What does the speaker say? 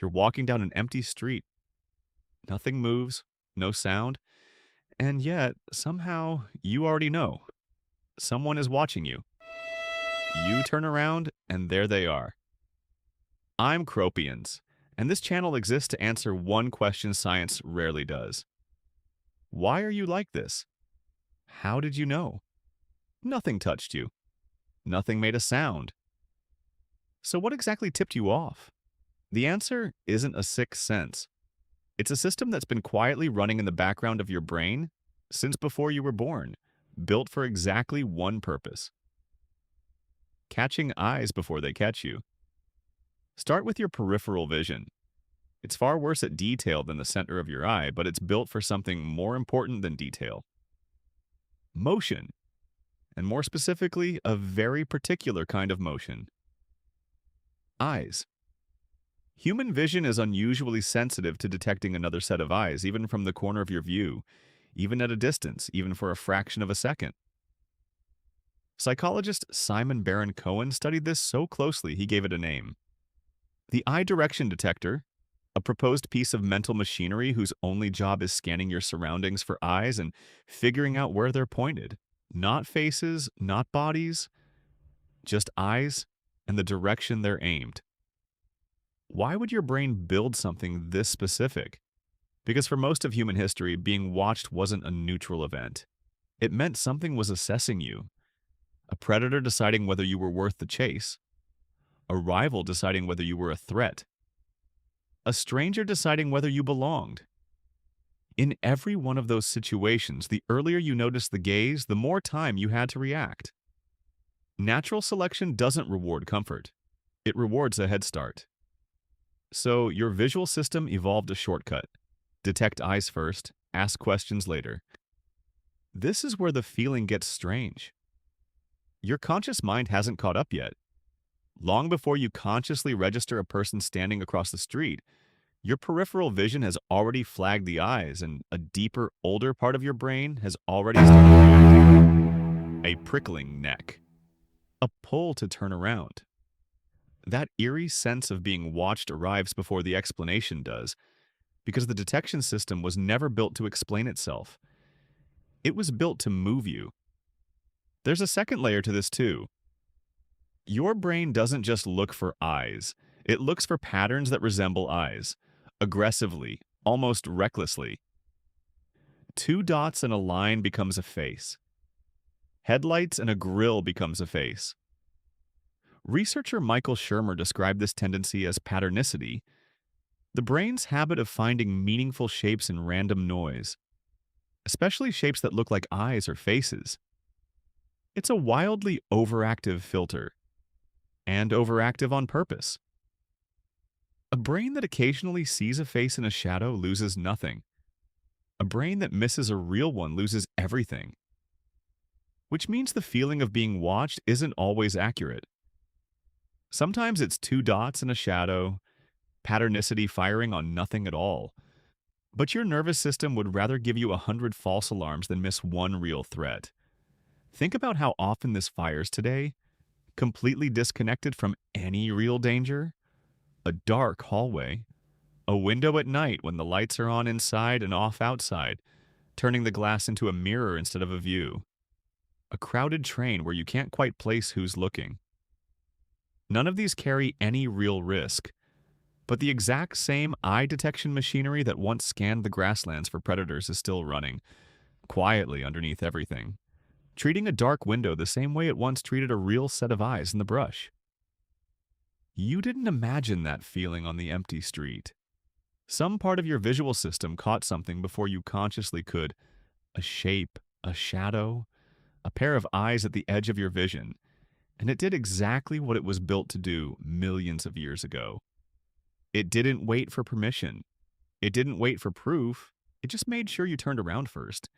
You're walking down an empty street. Nothing moves, no sound, and yet somehow you already know someone is watching you. You turn around, and there they are. I'm Kropiens, and this channel exists to answer one question science rarely does. Why are you like this? How did you know? Nothing touched you. Nothing made a sound. So what exactly tipped you off? The answer isn't a sixth sense. It's a system that's been quietly running in the background of your brain since before you were born, built for exactly one purpose: catching eyes before they catch you. Start with your peripheral vision. It's far worse at detail than the center of your eye, but it's built for something more important than detail: motion, and more specifically, a very particular kind of motion. Eyes. Human vision is unusually sensitive to detecting another set of eyes, even from the corner of your view, even at a distance, even for a fraction of a second. Psychologist Simon Baron Cohen studied this so closely he gave it a name: the eye direction detector, a proposed piece of mental machinery whose only job is scanning your surroundings for eyes and figuring out where they're pointed. Not faces, not bodies, just eyes and the direction they're aimed. Why would your brain build something this specific? Because for most of human history, being watched wasn't a neutral event. It meant something was assessing you: a predator deciding whether you were worth the chase, a rival deciding whether you were a threat, a stranger deciding whether you belonged. In every one of those situations, the earlier you noticed the gaze, the more time you had to react. Natural selection doesn't reward comfort. It rewards a head start. So your visual system evolved a shortcut: detect eyes first, ask questions later. This is where the feeling gets strange. Your conscious mind hasn't caught up yet. Long before you consciously register a person standing across the street, your peripheral vision has already flagged the eyes, and a deeper, older part of your brain has already started reacting. A prickling neck. A pull to turn around. That eerie sense of being watched arrives before the explanation does, because the detection system was never built to explain itself. It was built to move you. There's a second layer to this too. Your brain doesn't just look for eyes. It looks for patterns that resemble eyes, aggressively, almost recklessly. Two dots and a line becomes a face. Headlights and a grill becomes a face. Researcher Michael Shermer described this tendency as patternicity, the brain's habit of finding meaningful shapes in random noise, especially shapes that look like eyes or faces. It's a wildly overactive filter, and overactive on purpose. A brain that occasionally sees a face in a shadow loses nothing. A brain that misses a real one loses everything. Which means the feeling of being watched isn't always accurate. Sometimes it's two dots and a shadow, patternicity firing on nothing at all. But your nervous system would rather give you 100 false alarms than miss one real threat. Think about how often this fires today, completely disconnected from any real danger. A dark hallway, a window at night when the lights are on inside and off outside, turning the glass into a mirror instead of a view. A crowded train where you can't quite place who's looking. None of these carry any real risk, but the exact same eye detection machinery that once scanned the grasslands for predators is still running, quietly underneath everything, treating a dark window the same way it once treated a real set of eyes in the brush. You didn't imagine that feeling on the empty street. Some part of your visual system caught something before you consciously could: a shape, a shadow, a pair of eyes at the edge of your vision, and it did exactly what it was built to do millions of years ago. It didn't wait for permission. It didn't wait for proof. It just made sure you turned around first.